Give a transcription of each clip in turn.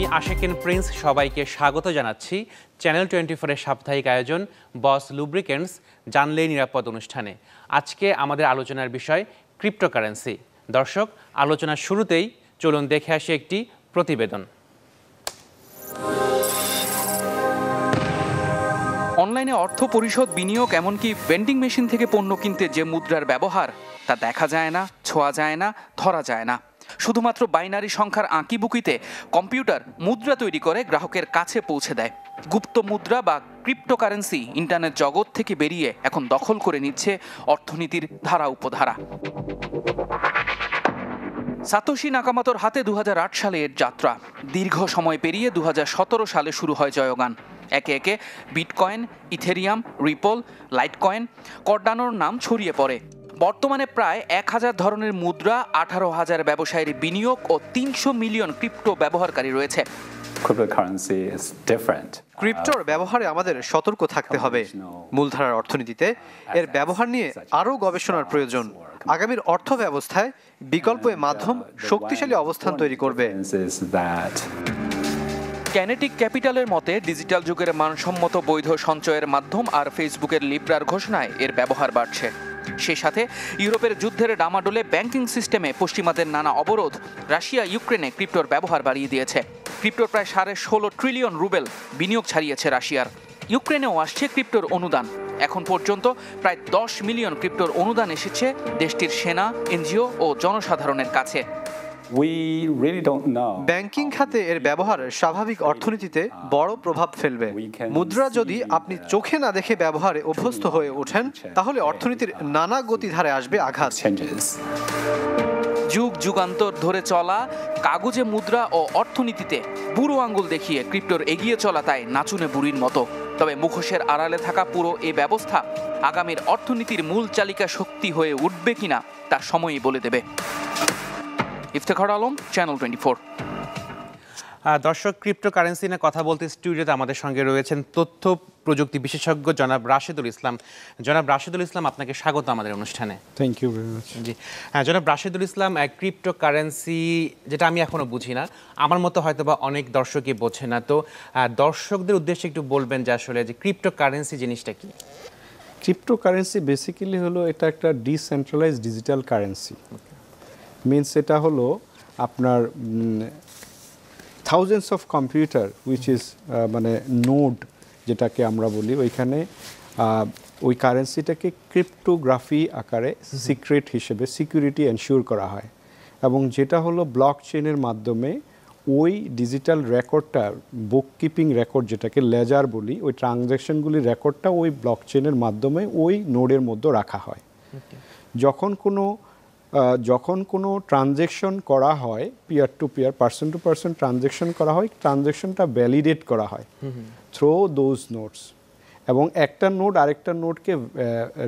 আমি আশেকিন প্রিন্স সবাইকে স্বাগত জানাচ্ছি চ্যানেল 24-এর সাপ্তাহিক আয়োজন বস লুব্রিকেন্টস জানলেই নিরাপদ অনুষ্ঠানে। আজকে আমাদের আলোচনার বিষয় ক্রিপ্টোকারেন্সি। দর্শক, আলোচনার শুরুতেই চলুন দেখে আসি একটি প্রতিবেদন। অনলাইনে অর্থ পরিশোধ, বিনিয়োগ, এমনকি ভেন্ডিং মেশিন থেকে পণ্য কিনতে যে মুদ্রার ব্যবহার, তা দেখা যায় না, ছোঁয়া যায় না, ধরা যায় না। শুধুমাত্র বাইনারি সংখ্যার আঁকিবুকিতে কম্পিউটার মুদ্রা তৈরি করে গ্রাহকের কাছে পৌঁছে দেয়। গুপ্ত মুদ্রা বা ক্রিপ্টোকারেন্সি ইন্টারনেট জগৎ থেকে বেরিয়ে এখন দখল করে নিচ্ছে অর্থনীতির ধারা উপধারা। সাতোশি নাকামোটোর হাতে 2008 সালে এর যাত্রা। দীর্ঘ সময় পেরিয়ে 2017 সালে শুরু হয় জয়গান। একে একে বিটকয়েন, ইথেরিয়াম, রিপল, লাইটকয়েন, কর্ডানোর নাম ছড়িয়ে পড়ে। বর্তমানে প্রায় 1000 ধরনের মুদ্রা, 18,000 ব্যবসায়ীর বিনিয়োগ ও 300 মিলিয়ন ক্রিপ্টো ব্যবহারকারী রয়েছে। ক্রিপ্টোর ব্যবহারে আমাদের সতর্ক থাকতে হবে। মূলধারার অর্থনীতিতে এর ব্যবহার নিয়ে আরও গবেষণার প্রয়োজন। আগামীর অর্থ ব্যবস্থায় বিকল্প মাধ্যম শক্তিশালী অবস্থান তৈরি করবে। ক্যানেটিক ক্যাপিটালের মতে ডিজিটাল যুগের মানসম্মত বৈধ সঞ্চয়ের মাধ্যম আর ফেসবুকের লিব্রার ঘোষণায় এর ব্যবহার বাড়ছে। সেই সাথে ইউরোপের যুদ্ধের ডামাডোলে ব্যাংকিং সিস্টেমে পশ্চিমাদের নানা অবরোধ রাশিয়া ইউক্রেনে ক্রিপ্টোর ব্যবহার বাড়িয়ে দিয়েছে। ক্রিপ্টোর প্রায় 16.5 ট্রিলিয়ন রুবেল বিনিয়োগ ছাড়িয়েছে রাশিয়ার। ইউক্রেনেও আসছে ক্রিপ্টোর অনুদান। এখন পর্যন্ত প্রায় 10 মিলিয়ন ক্রিপ্টোর অনুদান এসেছে দেশটির সেনা, এনজিও ও জনসাধারণের কাছে। ব্যাংকিং খাতে এর ব্যবহার স্বাভাবিক অর্থনীতিতে বড় প্রভাব ফেলবে। মুদ্রা যদি আপনি চোখে না দেখে ব্যবহারে অভ্যস্ত হয়ে ওঠেন, তাহলে অর্থনীতির নানা গতিধারায় আসবে আঘাত। যুগ যুগান্তর ধরে চলা কাগজে মুদ্রা ও অর্থনীতিতে বুড়ো আঙ্গুল দেখিয়ে ক্রিপ্টোর এগিয়ে চলা তাই নাচুনে বুড়ির মতো। তবে মুখোশের আড়ালে থাকা পুরো এ ব্যবস্থা আগামীর অর্থনীতির মূল চালিকা শক্তি হয়ে উঠবে কিনা তা সময়ই বলে দেবে। ইফতেখার আলম, চ্যানেল 24। দর্শক, ক্রিপ্টোকারেন্সি নিয়ে কথা বলতে স্টুডিওতে আমাদের সঙ্গে রয়েছেন তথ্য প্রযুক্তি বিশেষজ্ঞ জনাব রাশেদুল ইসলাম। জনাব রাশেদুল ইসলাম, আপনাকে স্বাগত আমাদের অনুষ্ঠানে। Thank you very much. জি হ্যাঁ, জনাব রাশেদুল ইসলাম, ক্রিপ্টোকারেন্সি যেটা আমি এখনো বুঝি না, আমার মতো হয়তো বা অনেক দর্শকই বোঝে না, তো দর্শকদের উদ্দেশ্যে একটু বলবেন যে আসলে যে ক্রিপ্টোকারেন্সি জিনিসটা কি? ক্রিপ্টোকারেন্সি বেসিক্যালি হলো এটা একটা ডিসেন্ট্রালাইজড ডিজিটাল কারেন্সি। মিনস এটা হলো আপনার thousands of computer which is মানে নোড যেটাকে আমরা বলি, ওইখানে ওই কারেন্সিটাকে ক্রিপ্টোগ্রাফি আকারে সিক্রেট হিসেবে সিকিউরিটি এনশিওর করা হয়, এবং যেটা হলো ব্লক চেনের মাধ্যমে ওই ডিজিটাল রেকর্ডটা, বুক কিপিং রেকর্ড যেটাকে লেজার বলি, ওই ট্রানজ্যাকশনগুলির রেকর্ডটা ওই ব্লক চেনের মাধ্যমে ওই নোডের মধ্যে রাখা হয়। যখন কোনো ট্রানজ্যাকশন করা হয়, peer to peer, person to person transaction করা হয়, ট্রানজ্যাকশনটা ভ্যালিডেট করা হয় থ্রু দোজ নোটস, এবং একটা নোট আরেকটা নোটকে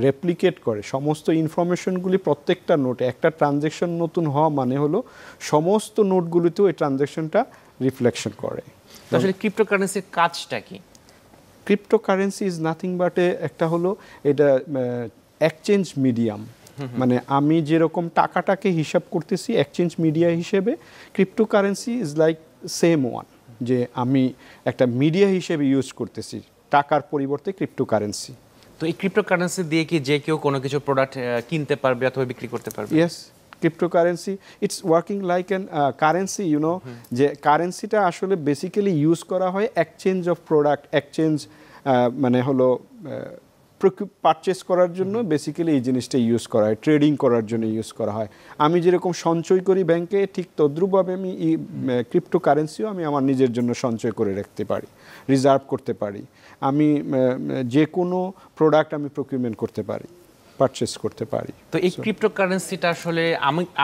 রেপ্লিকেট করে। সমস্ত ইনফরমেশনগুলি প্রত্যেকটা নোটে, একটা ট্রানজ্যাকশন নতুন হওয়া মানে হলো সমস্ত নোটগুলিতেও এই ট্রানজ্যাকশনটা রিফ্লেকশন করে। আসলে ক্রিপ্টোকারেন্সির কাজটা কি? ক্রিপ্টোকারেন্সি ইজ নাথিং বাট একটা হলো এটা এক্সচেঞ্জ মিডিয়াম। মানে আমি যেরকম টাকাটাকে হিসাব করতেছি এক্সচেঞ্জ মিডিয়া হিসেবে, cryptocurrency is like same one, যে আমি একটা মিডিয়া হিসেবে ইউজ করতেছি টাকার পরিবর্তে ক্রিপ্টোকারেন্সি। তো এই ক্রিপ্টোকারেন্সি দিয়ে কি যে কেউ কোনো কিছু প্রোডাক্ট কিনতে পারবে অথবা বিক্রি করতে পারবে? Yes, cryptocurrency it's working like an currency, you know, যে কারেন্সিটা আসলে বেসিক্যালি ইউজ করা হয় এক্সচেঞ্জ অফ প্রোডাক্ট, এক্সচেঞ্জ মানে হলো পারচেস করার জন্য বেসিক্যালি এই জিনিসটা ইউজ করা হয়, ট্রেডিং করার জন্য ইউজ করা হয়। আমি যেরকম সঞ্চয় করি ব্যাংকে, ঠিক তদ্রূপভাবে আমি ক্রিপ্টোকারেন্সিও আমি আমার নিজের জন্য সঞ্চয় করে রাখতে পারি, রিজার্ভ করতে পারি। আমি যে কোনো প্রোডাক্ট আমি প্রকিউরমেন্ট করতে পারি, পারচেস করতে পারি। তো এই ক্রিপ্টোকারেন্সিটা আসলে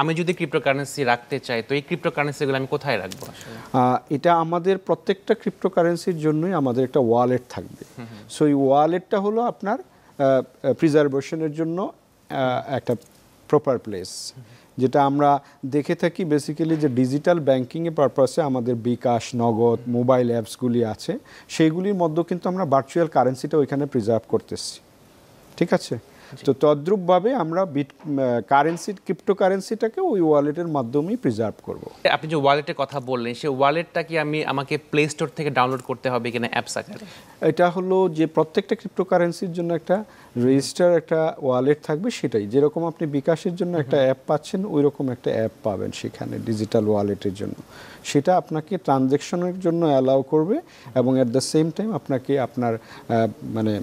আমি যদি ক্রিপ্টোকারেন্সি রাখতে চাই, তো এই ক্রিপ্টোকারেন্সিগুলো আমি কোথায় রাখবো আসলে? এটা আমাদের প্রত্যেকটা ক্রিপ্টোকারেন্সির জন্যই আমাদের একটা ওয়ালেট থাকবে। সো এই ওয়ালেটটা হলো আপনার প্রিজার্ভেশনের জন্য একটা প্রপার প্লেস, যেটা আমরা দেখে থাকি বেসিক্যালি যে ডিজিটাল ব্যাংকিংয়ের পারপাসে আমাদের বিকাশ, নগদ, মোবাইল অ্যাপসগুলি আছে, সেইগুলির মধ্যে কিন্তু আমরা ভার্চুয়াল কারেন্সিটা ওইখানে প্রিজার্ভ করতেছি। ঠিক আছে, তো তদ্রূপভাবে আমরা ক্রিপ্টোকারেন্সিটাকে ওই ওয়ালেটের মাধ্যমেই প্রিজার্ভ করব। আপনি যে ওয়ালেটের কথা বললেন, সেই ওয়ালেটটা কি আমাকে প্লে স্টোর থেকে ডাউনলোড করতে হবে কিনা অ্যাপস আকারে? এটা হলো যে প্রত্যেকটা ক্রিপ্টোকারেন্সির জন্য একটা রেজিস্টার, একটা ওয়ালেট থাকবে, সেটাই যেরকম আপনি বিকাশের জন্য একটা অ্যাপ পাচ্ছেন ওই রকম একটা অ্যাপ পাবেন সেখানে ডিজিটাল ওয়ালেটের জন্য। সেটা আপনাকে ট্রানজ্যাকশনের জন্য অ্যালাউ করবে এবং অ্যাট দ্য সেম টাইম আপনাকে আপনার মানে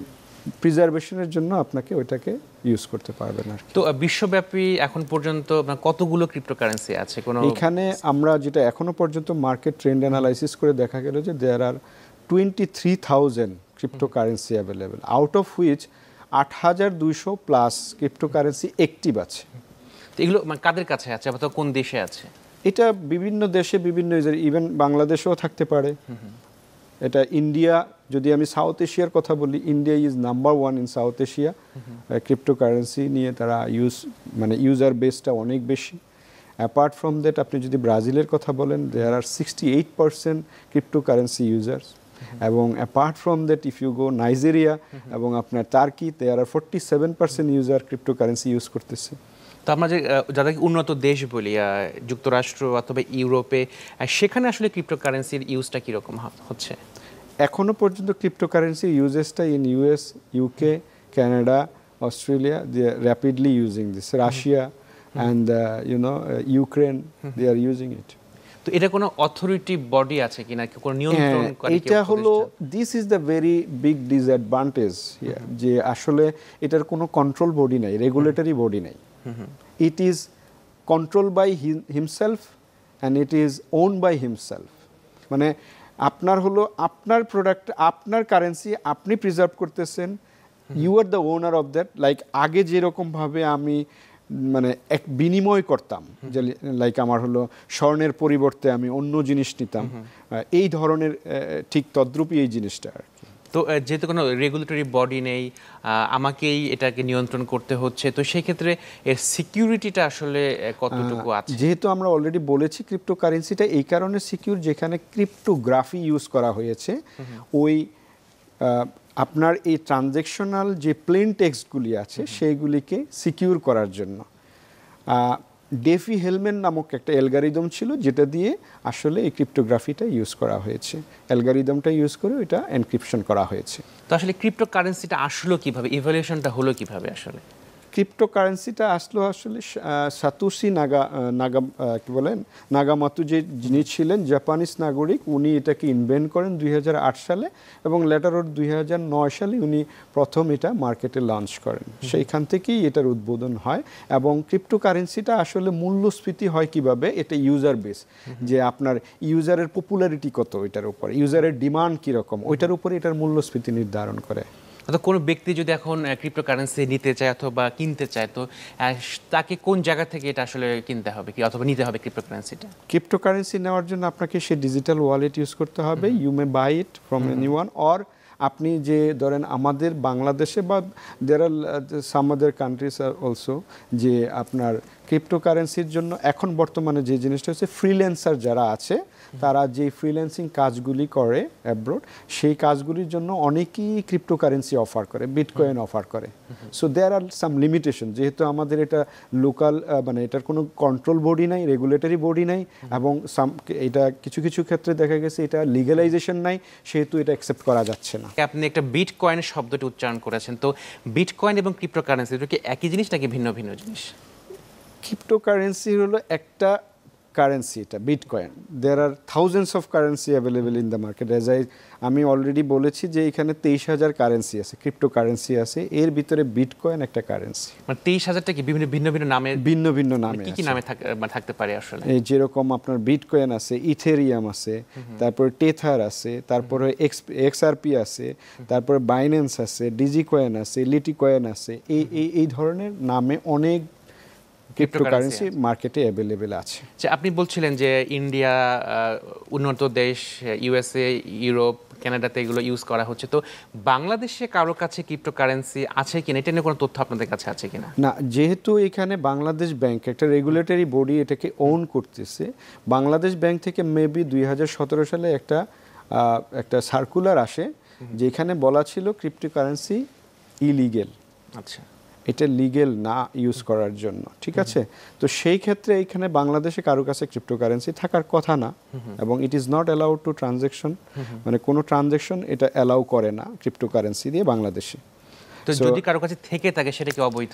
প্রিজার্ভেশনের জন্য আপনাকে ওইটাকে ইউজ করতে পারবেন আর কি। তো বিশ্বব্যাপী এখন পর্যন্ত কতগুলো ক্রিপ্টোকারেন্সি আছে? এখানে আমরা যেটা এখনো পর্যন্ত মার্কেট ট্রেন্ড অ্যানালাইসিস করে দেখা গেল যে দেয়ার আর 23,000 cryptocurrency available, out of which 8,200 plus cryptocurrency active আছে। তো এগুলো কাদের কাছে আছে বা কোন দেশে আছে? এটা বিভিন্ন দেশে বিভিন্ন ইভেন বাংলাদেশেও থাকতে পারে। এটা ইন্ডিয়া, যদি আমি সাউথ এশিয়ার কথা বলি, India is number 1 in south Asia cryptocurrency নিয়ে। তারা ইউজার বেসটা অনেক বেশি। অ্যাপার্ট ফ্রম দ্যাট আপনি যদি ব্রাজিলের কথা বলেন, দেয়ার আর 68% ক্রিপ্টোকারেন্সি ইউজার্স। এবং apart from that if you go Nigeria এবং আপনার Turkey, there are 47% user cryptocurrency use করতেছে। তো আমরা যাদেরকে উন্নত দেশ বলি, যুক্তরাষ্ট্র অথবা ইউরোপে, সেখানে আসলে ক্রিপ্টোকারেন্সির ইউজটা কীরকম হচ্ছে? এখনো পর্যন্ত ক্রিপ্টোকারেন্সির ইউজেসটা in US, UK, Canada, Australia, they are rapidly using this. Russia and Ukraine, they are using it. তো এটা কোনো অথরিটি বডি আছে কিনা, কোনো নিয়ন্ত্রণকারী? এটা হলো, this is the very big disadvantage যে আসলে এটার কোনো কন্ট্রোল বডি নাই, রেগুলেটরি বডি নাই। It is controlled by himself and it is owned by himself. মানে আপনার হলো আপনার প্রোডাক্ট, আপনার কারেন্সি আপনি প্রিজার্ভ করতেছেন, you are the owner of that. Like আগে যেরকমভাবে আমি এক বিনিময় করতাম, যে লাইক আমার হলো স্বর্ণের পরিবর্তে আমি অন্য জিনিস নিতাম, এই ধরনের ঠিক তদ্রূপই এই জিনিসটা আর কি। তো যেহেতু কোনো রেগুলেটরি বডি নেই, আমাকেই এটাকে নিয়ন্ত্রণ করতে হচ্ছে, তো সেই ক্ষেত্রে এর সিকিউরিটিটা আসলে কতটুকু আছে? যেহেতু আমরা অলরেডি বলেছি ক্রিপ্টোকারেন্সিটা এই কারণে সিকিউর, যেখানে ক্রিপ্টোগ্রাফি ইউজ করা হয়েছে, ওই আপনার এই ট্রানজ্যাকশনাল যে প্লেন টেক্সটগুলি আছে সেইগুলিকে সিকিউর করার জন্য ডেফি হেলমেন নামক একটা অ্যালগরিদম ছিল, যেটা দিয়ে আসলে এই ক্রিপ্টোগ্রাফিটা ইউজ করা হয়েছে। অ্যালগরিদমটা ইউজ করে ওইটা এনক্রিপশন করা হয়েছে। তো আসলে ক্রিপ্টোকারেন্সিটা আসলো কিভাবে, ইভ্যালুয়েশনটা হলো কিভাবে? আসলে ক্রিপ্টোকারেন্সিটা আসলে সাতোশি নাগামাতো যে যিনি ছিলেন জাপানিজ নাগরিক, উনি এটাকে ইনভেন্ট করেন 2008 সালে এবং লেটার ওর 2009 সালে উনি প্রথম এটা মার্কেটে লঞ্চ করেন। সেইখান থেকেই এটার উদ্বোধন হয়। এবং ক্রিপ্টোকারেন্সিটা আসলে মূল্যস্ফীতি হয় কিভাবে, এটা ইউজার বেস, যে আপনার ইউজারের পপুলারিটি কত, ওইটার উপরে ইউজারের ডিমান্ড কীরকম, ওইটার উপরে এটার মূল্যস্ফীতি নির্ধারণ করে। অর্থাৎ কোনো ব্যক্তি যদি এখন ক্রিপ্টোকারেন্সি নিতে চায় অথবা কিনতে চায়, তো তাকে কোন জায়গা থেকে এটা আসলে কিনতে হবে কি অথবা নিতে হবে ক্রিপ্টোকারেন্সিটা? ক্রিপ্টোকারেন্সি নেওয়ার জন্য আপনাকে সে ডিজিটাল ওয়ালেট ইউজ করতে হবে। You may buy it from anyone, or আপনি যে ধরেন আমাদের বাংলাদেশে বা দেয়ার are some other countries are also, যে আপনার ক্রিপ্টোকারেন্সির জন্য এখন বর্তমানে যে জিনিসটা হচ্ছে, ফ্রিল্যান্সার যারা আছে তারা যে ফ্রিল্যান্সিং কাজগুলি করে অ্যাব্রোড, সেই কাজগুলির জন্য অনেকেই ক্রিপ্টোকারেন্সি অফার করে, বিটকয়েন অফার করে। So there are some limitation, যেহেতু আমাদের এটা লোকাল এটার কোনো কন্ট্রোল বডি নাই, রেগুলেটরি বডি নাই, এবং এটা কিছু কিছু ক্ষেত্রে দেখা গেছে এটা লিগ্যালাইজেশন নাই, সেহেতু এটা অ্যাকসেপ্ট করা যাচ্ছে না। আপনি একটা বিটকয়েন শব্দটি উচ্চারণ করেছেন, তো বিটকয়েন এবং ক্রিপ্টোকারেন্সি দুটো কি একই জিনিস নাকি ভিন্ন ভিন্ন জিনিস? ক্রিপ্টোকারেন্সি হলো একটা কারেন্সি, এটা bitcoin. There are thousands of currency available in the market. আমি অলরেডি বলেছি যে এখানে 23,000 কারেন্সি আছে, ক্রিপ্টোকারেন্সি আছে, এর ভিতরে বিটকয়েন একটা কারেন্সি। 23,000টা কি ভিন্ন ভিন্ন নামে, ভিন্ন ভিন্ন নামে, কি নামে থাকতে পারে আসলে? এই যেরকম আপনার বিটকয়েন আছে, ইথেরিয়াম আছে, তারপরে টেথার আছে, তারপরে এক্সআরপি আছে, তারপরে বাইন্যান্স আছে, ডিজিকয়েন আছে, লিটিকয়েন আছে, এই ধরনের নামে অনেক ক্রিপ্টোকারেন্সি মার্কেটে অ্যাভেলেবেল আছে। আপনি বলছিলেন যে ইন্ডিয়া, উন্নত দেশ, ইউএসএ, ইউরোপ, কানাডাতে এগুলো ইউজ করা হচ্ছে, তো বাংলাদেশে কারোর কাছে ক্রিপ্টোকারেন্সি আছে কিনা, এটা নিয়ে কোনো তথ্য আপনাদের কাছে আছে কিনা? না, যেহেতু এখানে বাংলাদেশ ব্যাংক একটা রেগুলেটরি বডি এটাকে ওন করতেছে, বাংলাদেশ ব্যাংক থেকে মেবি 2017 সালে একটা সার্কুলার আসে, যেখানে বলা ছিল ক্রিপ্টোকারেন্সি ইলিগেল। আচ্ছা, এটা লিগেল না ইউজ করার জন্য, ঠিক আছে? তো সেই ক্ষেত্রে এখানে বাংলাদেশে কারো কাছে ক্রিপ্টোকারেন্সি থাকার কথা না, এবং it is not allowed to transaction, মানে কোনো ট্রানজ্যাকশন এটা অ্যালাউ করে না ক্রিপ্টোকারেন্সি দিয়ে বাংলাদেশে। তো যদি কারো কাছে থেকে থাকে সেটা কি অবৈধ?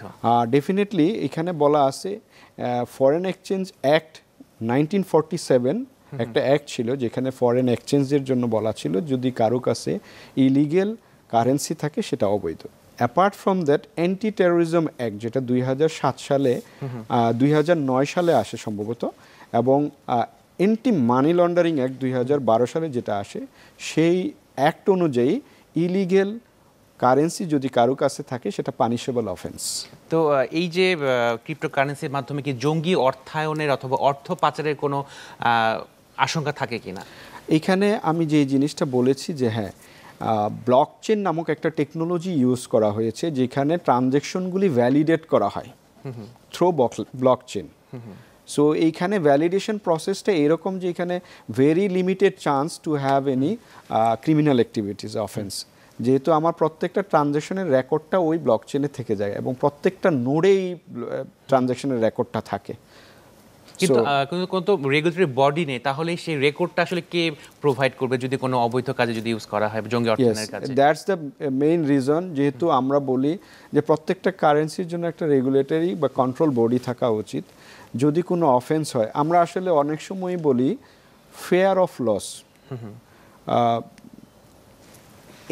ডেফিনেটলি এখানে বলা আছে ফরেন এক্সচেঞ্জ অ্যাক্ট 1947 একটা অ্যাক্ট ছিল যেখানে ফরেন এক্সচেঞ্জের জন্য বলা ছিল যদি কারো কাছে ইলিগেল কারেন্সি থাকে সেটা অবৈধ। Apart from that anti terrorism act যেটা 2007 সালে 2009 সালে আসে সম্ভবত, এবং অ্যান্টি মানি লন্ডারিং অ্যাক্ট 2012 সালে যেটা আসে, সেই অ্যাক্ট অনুযায়ী ইলিগেল কারেন্সি যদি কারো কাছে থাকে সেটা পানিশেবল অফেন্স। তো এই যে ক্রিপ্টোকারেন্সির মাধ্যমে কি জঙ্গি অর্থায়নের অথবা অর্থ পাচারের কোনো আশঙ্কা থাকে কিনা? এখানে আমি যে জিনিসটা বলেছি যে হ্যাঁ, ব্লকচেন নামক একটা টেকনোলজি ইউজ করা হয়েছে যেখানে ট্রানজ্যাকশনগুলি ভ্যালিডেট করা হয় থ্রু ব্লকচেন। সো এইখানে ভ্যালিডেশন প্রসেসটা এরকম যে এখানে very limited chance to have any criminal activities offence, যেহেতু আমার প্রত্যেকটা ট্রানজ্যাকশনের রেকর্ডটা ওই ব্লকচেনে থেকে যায় এবং প্রত্যেকটা নোডেই ট্রানজ্যাকশনের রেকর্ডটা থাকে। কিন্তু কোনো তো রেগুলেটরি বডি নেই, তাহলে সেই রেকর্ডটা আসলে কে প্রোভাইড করবে যদি কোনো অবৈধ কাজে যদি ইউজ করা হয় জঙ্গি অর্থায়নের কাজে? দ্যাটস দ্য মেইন রিজন, যেহেতু আমরা বলি যে প্রত্যেকটা কারেন্সির জন্য একটা রেগুলেটরি বা কন্ট্রোল বডি থাকা উচিত। যদি কোনো অফেন্স হয়, আমরা আসলে অনেক সময়ই বলি ফেয়ার অফ লস,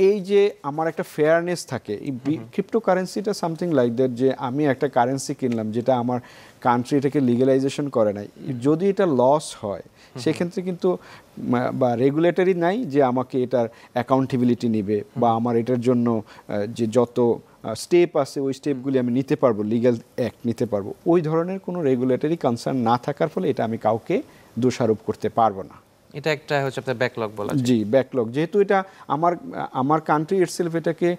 এই যে আমার একটা ফেয়ারনেস থাকে। এই ক্রিপ্টোকারেন্সিটা সামথিং লাইক দ্যাট, যে আমি একটা কারেন্সি কিনলাম যেটা আমার কান্ট্রি এটাকে লিগ্যালাইজেশন করে নাই, যদি এটা লস হয় সেক্ষেত্রে কিন্তু বা রেগুলেটরি নাই যে আমাকে এটার অ্যাকাউন্টেবিলিটি নেবে বা আমার এটার জন্য যে যত স্টেপ আছে ওই স্টেপগুলি আমি নিতে পারবো, লিগ্যাল অ্যাক্ট নিতে পারবো। ওই ধরনের কোনো রেগুলেটরি কনসার্ন না থাকার ফলে এটা আমি কাউকে দোষারোপ করতে পারবো না। এটা একটা হচ্ছে আপনার ব্যাকলগ বলা যায়। জি, ব্যাকলগ, যেহেতু এটা আমার কান্ট্রি ইটসেলফ এটাকে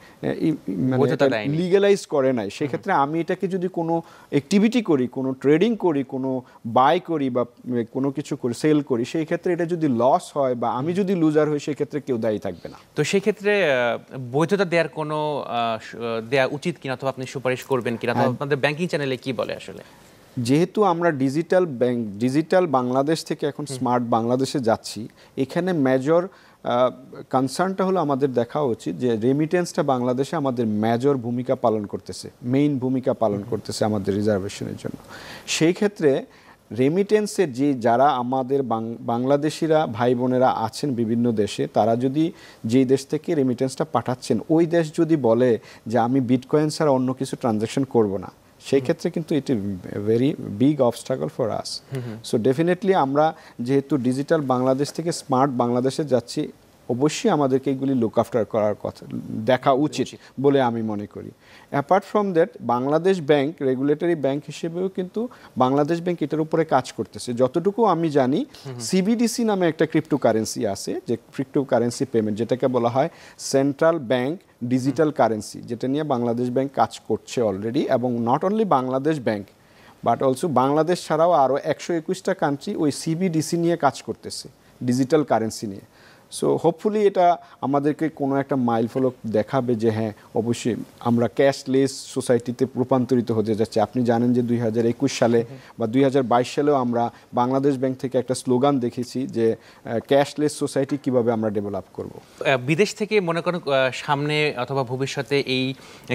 লিগ্যালাইজ করে নাই, সেক্ষেত্রে আমি এটাকে যদি কোনো অ্যাক্টিভিটি করি, কোনো ট্রেডিং করি, কোনো বাই করি বা কোনো কিছু করি, সেল করি, সেই ক্ষেত্রে এটা যদি লস হয় বা আমি যদি লুজার হই সেক্ষেত্রে কেউ দায়ী থাকবে না। তো সেই ক্ষেত্রে বৈধতা দেওয়ার কোনো দেওয়া উচিত কিনা অথবা আপনি সুপারিশ করবেন কিনা, অথবা আপনাদের ব্যাংকিং চ্যানেলে কি বলে আসলে? যেহেতু আমরা ডিজিটাল ব্যাংক, ডিজিটাল বাংলাদেশ থেকে এখন স্মার্ট বাংলাদেশে যাচ্ছি, এখানে মেজর কনসার্নটা হলো আমাদের দেখা উচিত যে রেমিটেন্সটা বাংলাদেশে আমাদের মেজর ভূমিকা পালন করতেছে, মেইন ভূমিকা পালন করতেছে আমাদের রিজার্ভেশনের জন্য। সেই ক্ষেত্রে রেমিটেন্সের যে যারা আমাদের বাংলাদেশিরা ভাই বোনেরা আছেন বিভিন্ন দেশে, তারা যদি যেই দেশ থেকে রেমিটেন্সটা পাঠাচ্ছেন ওই দেশ যদি বলে যে আমি বিটকয়েন ছাড়া অন্য কিছু ট্রানজ্যাকশন করব না, সেই ক্ষেত্রে কিন্তু এটি very big obstacle for us. So definitely আমরা যেহেতু ডিজিটাল বাংলাদেশ থেকে স্মার্ট বাংলাদেশে যাচ্ছি, অবশ্যই আমাদেরকে এগুলি লুক আফটার করার কথা, দেখা উচিত বলে আমি মনে করি। Apart from that, Bangladesh bank regulatory bank হিসেবেও কিন্তু বাংলাদেশ ব্যাংক এটার উপরে কাজ করতেছে। যতটুকু আমি জানি, সিবিডিসি নামে একটা ক্রিপ্টোকারেন্সি আছে, যে ক্রিপ্টোকারেন্সি পেমেন্ট যেটাকে বলা হয় সেন্ট্রাল ব্যাংক ডিজিটাল কারেন্সি, যেটা নিয়ে বাংলাদেশ ব্যাংক কাজ করছে অলরেডি। এবং not only Bangladesh bank but also Bangladesh ছাড়াও আরও 121টা কান্ট্রি ওই সিবিডিসি নিয়ে কাজ করতেছে, ডিজিটাল কারেন্সি নিয়ে। সো হোপফুলি এটা আমাদেরকে কোনো একটা মাইল ফলক দেখাবে যে হ্যাঁ, অবশ্যই আমরা ক্যাশলেস সোসাইটিতে রূপান্তরিত হতে যাচ্ছে। আপনি জানেন যে 2021 সালে বা 2022 সালেও আমরা বাংলাদেশ ব্যাংক থেকে একটা স্লোগান দেখেছি যে ক্যাশলেস সোসাইটি কিভাবে আমরা ডেভেলপ করব। বিদেশ থেকে মনে করেন সামনে অথবা ভবিষ্যতে এই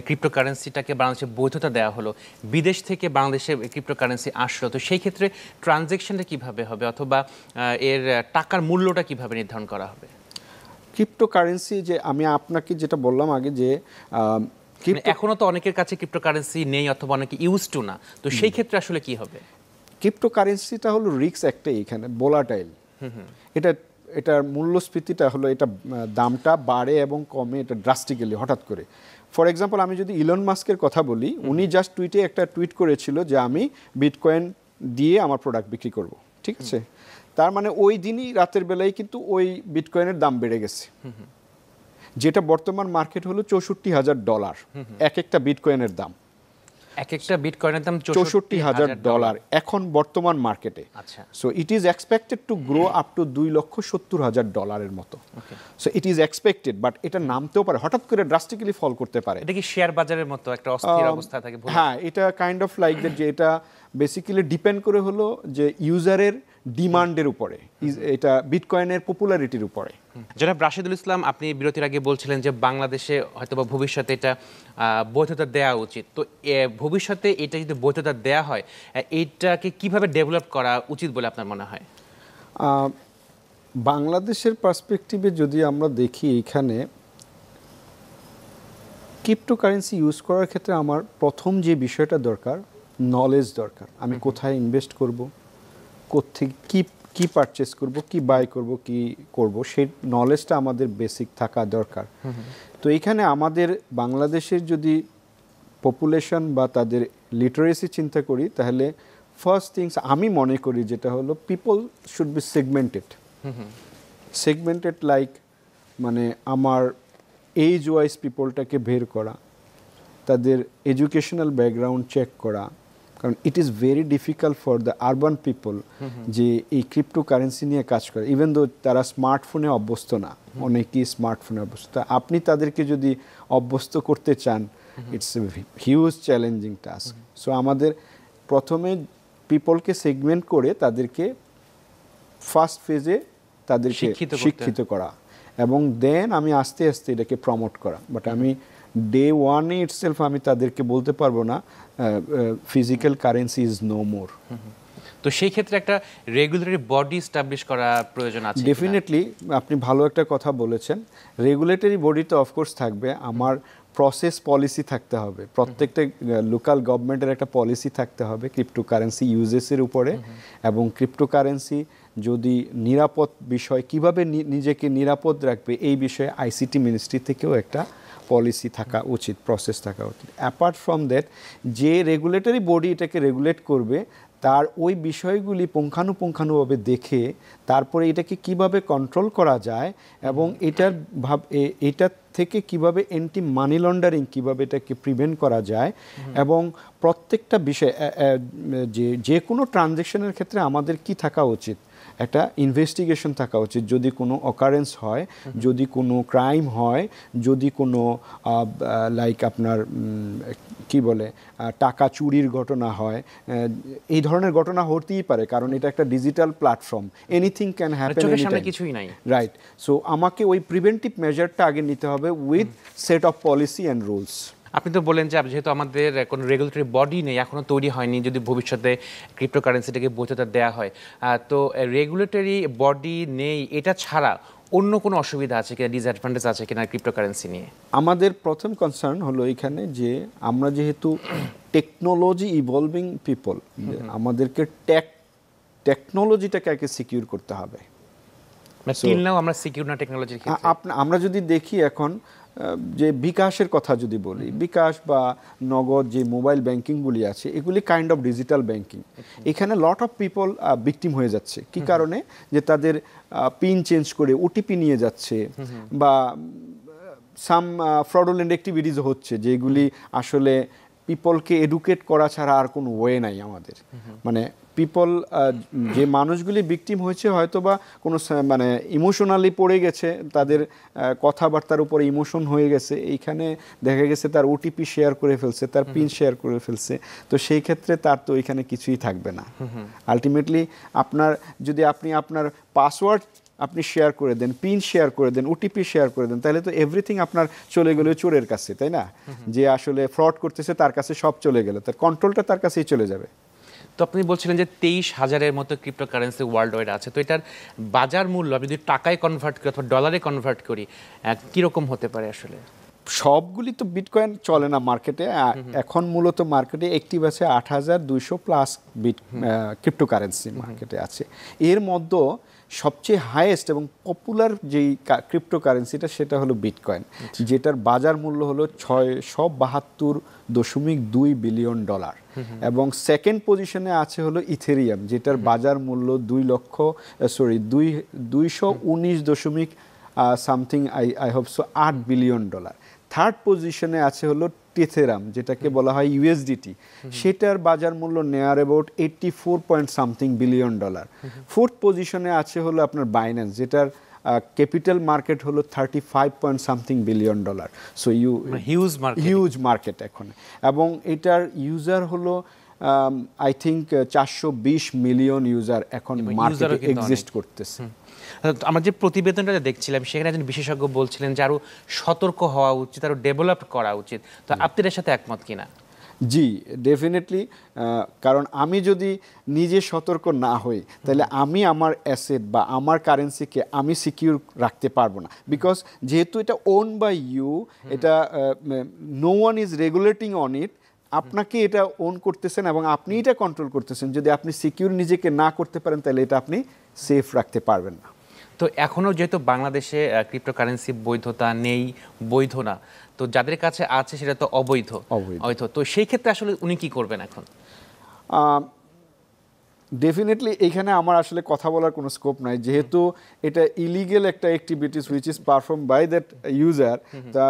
ক্রিপ্টোকারেন্সিটাকে বাংলাদেশে বৈধতা দেওয়া হলো, বিদেশ থেকে বাংলাদেশে ক্রিপ্টোকারেন্সি আসলো, তো সেই ক্ষেত্রে ট্রানজ্যাকশনটা কিভাবে হবে অথবা এর টাকার মূল্যটা কিভাবে নির্ধারণ করা হবে? ক্রিপ্টোকারেন্সি, যে আমি আপনাকে যেটা বললাম আগে, যে এখনো তো অনেকের কাছে ক্রিপ্টোকারেন্সি নেই অথবা অনেকে ইউজ টু না, তো সেই ক্ষেত্রে আসলে কি হবে? ক্রিপ্টোকারেন্সিটা হলো রিস্ক একটাই, এখানে ভোলাটাইল। এটার মূল্যস্ফীতিটা হলো, এটা দামটা বাড়ে এবং কমে, এটা ড্রাস্টিক্যালি হঠাৎ করে। ফর এক্সাম্পল, আমি যদি ইলন মাস্কের কথা বলি, উনি জাস্ট টুইটে একটা টুইট করেছিল যে আমি বিটকয়েন দিয়ে আমার প্রোডাক্ট বিক্রি করব, ঠিক আছে? তার মানে ওই দিনই রাতের বেলায় কিন্তু ওই বিটকয়েনের দাম বেড়ে গেছে, যেটা বর্তমান মার্কেট হলো $64,000 এক একটা বিটকয়েনের দাম। এক একটা বিটকয়েনের দাম $64,000 এখন বর্তমান মার্কেটে। আচ্ছা। So it is expected to grow up to $2,70,000 মতো। So it is expected, but এটা নামতেও পারে, হঠাৎ করে ড্রাস্টিক্যালি ফল করতে পারে। এটা কি শেয়ার বাজারের মতো একটা অস্থির অবস্থা থাকে? হ্যাঁ, এটা কাইন্ড অফ লাইক দ্যাট, যে এটা বেসিক্যালি ডিপেন্ড করে হলো যে ইউজারের ডিমান্ডের উপরে, এটা বিটকয়েনের পপুলারিটির উপরে। জনাব রাশিদুল ইসলাম, আপনি বিরতির আগে বলছিলেন যে বাংলাদেশে হয়তোবা ভবিষ্যতে এটা বৈধতা দেওয়া উচিত। তো ভবিষ্যতে এটা যদি বৈধতা দেওয়া হয়, এইটাকে কিভাবে ডেভেলপ করা উচিত বলে আপনার মনে হয়? বাংলাদেশের পার্সপেক্টিভে যদি আমরা দেখি, এখানে ক্রিপ্টোকারেন্সি ইউজ করার ক্ষেত্রে আমার প্রথম যে বিষয়টা দরকার, নলেজ দরকার। আমি কোথায় ইনভেস্ট করব, কোত্থেকে কি পারচেস করব, কি বাই করব, কি করব, সেই নলেজটা আমাদের বেসিক থাকা দরকার। তো এখানে আমাদের বাংলাদেশের যদি পপুলেশন বা তাদের লিটারেসি চিন্তা করি, তাহলে ফার্স্ট থিংস আমি মনে করি যেটা হলো, people should be segmented like, মানে আমার এজ ওয়াইজ পিপলটাকে বের করা, তাদের এডুকেশনাল ব্যাকগ্রাউন্ড চেক করা, কারণ it is very difficult for the urban people যে এই ক্রিপ্টোকারেন্সি নিয়ে কাজ করে, ইভেন দো তারা স্মার্টফোনে অভ্যস্ত না, অনেকেই স্মার্টফোনে অভ্যস্ত। তা আপনি তাদেরকে যদি অভ্যস্ত করতে চান, it's a huge challenging task. So আমাদের প্রথমে পিপলকে সেগমেন্ট করে তাদেরকে ফার্স্ট ফেজে তাদেরকে শিক্ষিত করা, এবং দেন আমি আস্তে আস্তে এটাকে প্রমোট করা। বাট আমি ডে ওয়ানে ইটসেলফ আমি তাদেরকে বলতে পারবো না physical currency is no more. তো সেই ক্ষেত্রে একটা রেগুলেটরি বডি এস্টাবলিশ করা প্রয়োজন আছে। ডেফিনেটলি, আপনি ভালো একটা কথা বলেছেন। রেগুলেটরি বডি তো অফকোর্স থাকবে, আমার প্রসেস পলিসি থাকতে হবে, প্রত্যেকটা লোকাল গভর্নমেন্টের একটা পলিসি থাকতে হবে ক্রিপ্টোকারেন্সি ইউজেসের উপরে, এবং ক্রিপ্টোকারেন্সি যদি নিরাপদ বিষয়, কিভাবে নিজেকে নিরাপদ রাখবে, এই বিষয়ে আইসিটি মিনিস্ট্রি থেকেও একটা পলিসি থাকা উচিত, প্রসেস থাকা উচিত। অ্যাপার্ট ফ্রম দ্যাট, যে রেগুলেটরি বডি এটাকে রেগুলেট করবে, তার ওই বিষয়গুলি পুঙ্খানুপুঙ্খানুভাবে দেখে তারপরে এটাকে কিভাবে কন্ট্রোল করা যায়, এবং এটার থেকে কিভাবে অ্যান্টি মানি লন্ডারিং কিভাবে এটাকে প্রিভেন্ট করা যায়, এবং প্রত্যেকটা বিষয়, যে কোনো ট্রানজ্যাকশনের ক্ষেত্রে আমাদের কি থাকা উচিত, একটা ইনভেস্টিগেশন থাকা উচিত। যদি কোনো অকারেন্স হয়, যদি কোনো ক্রাইম হয়, যদি কোনো লাইক আপনার কি বলে টাকা চুরির ঘটনা হয়, এই ধরনের ঘটনা হতেই পারে, কারণ এটা একটা digital platform, anything can happen, কিছুই নাই, রাইট? সো আমাকে ওই প্রিভেন্টিভ মেজারটা আগে নিতে হবে with set of policy and rules. আপনি তো বলেন যে যেহেতু আমাদের কোনো রেগুলেটরি বডি নেই, এখনো তৈরি হয়নি, যদি ভবিষ্যতে ক্রিপ্টোকারেন্সিটাকে বৈধতা দেওয়া হয়, তো রেগুলেটরি বডি নেই, এটা ছাড়া অন্য কোনো অসুবিধা আছে কিনা, ডিসঅ্যাডভান্টেজ আছে কিনা ক্রিপ্টোকারেন্সি নিয়ে? আমাদের প্রথম কনসার্ন হলো এখানে যে আমরা যেহেতু টেকনোলজি ইভলভিং পিপল, আমাদেরকে টেকনোলজিটাকে আগে সিকিউর করতে হবে। আমরা সিকিউর না টেকনোলজির ক্ষেত্রে। আমরা যদি দেখি এখন যে বিকাশের কথা যদি বলি, বিকাশ বা নগদ যে মোবাইল ব্যাংকিংগুলি আছে, এগুলি কাইন্ড অফ ডিজিটাল ব্যাংকিং। এখানে লট অফ পিপল ভিকটিম হয়ে যাচ্ছে। কি কারণে? যে তাদের পিন চেঞ্জ করে ওটিপি নিয়ে যাচ্ছে, বা সাম ফ্রডুলেন্ট অ্যাক্টিভিটিস হচ্ছে, যেগুলি আসলে পিপলকে এডুকেট করা ছাড়া আর কোনো ওয়ে নাই আমাদের। মানে পিপল, যে মানুষগুলি ভিকটিম হয়েছে, হয়তো বা কোনো মানে ইমোশনালি পড়ে গেছে, তাদের কথাবার্তার উপরে ইমোশন হয়ে গেছে, এইখানে দেখা গেছে তার ওটিপি শেয়ার করে ফেলছে, তার পিন শেয়ার করে ফেলছে, তো সেই ক্ষেত্রে তার তো এখানে কিছুই থাকবে না। আলটিমেটলি যদি আপনি আপনার পাসওয়ার্ড আপনি শেয়ার করে দেন, পিন শেয়ার করে দেন, ওটিপি শেয়ার করে দেন, তাহলে তো এভরিথিং আপনার চলে গেল চোরের কাছে, তাই না? যে আসলে ফ্রড করতেছে তার কাছে সব চলে গেল, তার কন্ট্রোলটা তার কাছেই চলে যাবে। তো আপনি বলছিলেন যে 23,000-এর মতো ক্রিপ্টোকারেন্সি ওয়ার্ল্ড ওয়াইড আছে, তো এটার বাজার মূল্য যদি টাকায় কনভার্ট করি অথবা ডলারে কনভার্ট করি, কীরকম হতে পারে আসলে? সবগুলি তো বিটকয়েন চলে না মার্কেটে। এখন মূলত মার্কেটে অ্যাক্টিভ আছে 8,200 প্লাস ক্রিপ্টোকারেন্সি মার্কেটে আছে। এর মধ্যে সবচেয়ে হাইয়েস্ট এবং পপুলার যেই ক্রিপ্টোকারেন্সিটা, সেটা হলো বিটকয়েন, যেটার বাজার মূল্য হলো $672.2 বিলিয়ন, এবং সেকেন্ড পজিশনে আছে হলো ইথেরিয়াম, যেটার বাজার মূল্য 219 something I hope so $8 billion. Third পজিশনে আছে হলো ইথেরাম যেটাকে বলা হয় ইউএসডিটি, সেটার বাজার মূল্য নেয়ার অ্যাবাউট 84 বিলিয়ন ডলার। ফোর্থ পজিশনে আছে হলো আপনার বাইন্যান্স, যেটার ক্যাপিটাল মার্কেট হলো 35 billion dollar. So huge market এখন, এবং এটার ইউজার হলো আই থিঙ্ক 420 মিলিয়ন ইউজার এখন মার্কেটে এক্সিস্ট করতেছে। আমরা যে প্রতিবেদনটা দেখছিলাম সেখানে একজন বিশেষজ্ঞ বলছিলেন যে আরো সতর্ক হওয়া উচিত, আরো ডেভেলপ করা উচিত। তো আপনি এর সাথে একমত কিনা? জি, ডেফিনেটলি। কারণ আমি যদি নিজে সতর্ক না হই তাহলে আমি আমার অ্যাসেট বা আমার কারেন্সিকে আমি সিকিউর রাখতে পারবো না, বিকজ যেহেতু এটা ওন বাই ইউ, এটা no one is regulating on it, আপনাকে এটা ওন করতেছেন এবং আপনি এটা কন্ট্রোল করতেছেন। যদি আপনি সিকিউর নিজেকে না করতে পারেন তাহলে এটা আপনি সেফ রাখতে পারবেন না। তো এখনও যেহেতু বাংলাদেশে ক্রিপ্টোকারেন্সি বৈধতা নেই, বৈধ না, তো যাদের কাছে আছে সেটা তো অবৈধ। তো সেই ক্ষেত্রে আসলে উনি কি করবেন এখন? ডেফিনেটলি এইখানে আমার আসলে কথা বলার কোনো স্কোপ নাই, যেহেতু এটা ইলিগেল একটা activities which is perform by that user. তা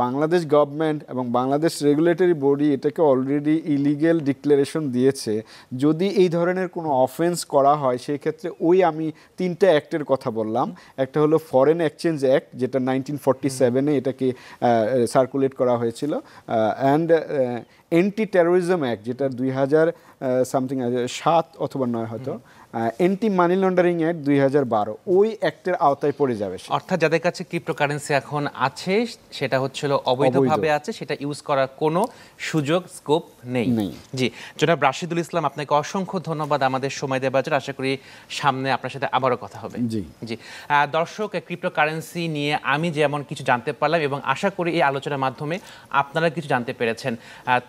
বাংলাদেশ গভর্নমেন্ট এবং বাংলাদেশ রেগুলেটরি বডি এটাকে অলরেডি ইলিগেল ডিক্লারেশন দিয়েছে। যদি এই ধরনের কোনো অফেন্স করা হয় সেই ক্ষেত্রে আমি 3টা অ্যাক্টের কথা বললাম। একটা হলো ফরেন এক্সচেঞ্জ অ্যাক্ট, যেটা 1947-এ এটাকে সার্কুলেট করা হয়েছিল, অ্যান্ড অ্যান্টি টেরোরিজম অ্যাক্ট, যেটা 2007 অথবা 9 হয়তো, অ্যান্টি মানি লন্ডারিং অ্যাক্ট 2012, ওই অ্যাক্টের আওতায় পড়ে যাবে। অর্থাৎ যাদের কাছে ক্রিপ্টোকারেন্সি এখন আছে সেটা হচ্ছিল অবৈধভাবে আছে, সেটা ইউজ করার কোনো সুযোগ স্কোপ নেই। জি, জনাব রাশিদুল ইসলাম, আপনাকে অসংখ্য ধন্যবাদ আমাদের সময় দেওয়ার জন্য। আশা করি সামনে আপনার সাথে আবারও কথা হবে। জি জি দর্শক, ক্রিপ্টোকারেন্সি নিয়ে আমি যেমন কিছু জানতে পারলাম এবং আশা করি এই আলোচনার মাধ্যমে আপনারা কিছু জানতে পেরেছেন।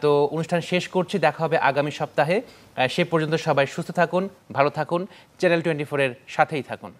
তো অনুষ্ঠান শেষ করছি, দেখা হবে আগামী সপ্তাহে। সে পর্যন্ত সবাই সুস্থ থাকুন, ভালো থাকুন, চ্যানেল 24-এর সাথেই থাকুন।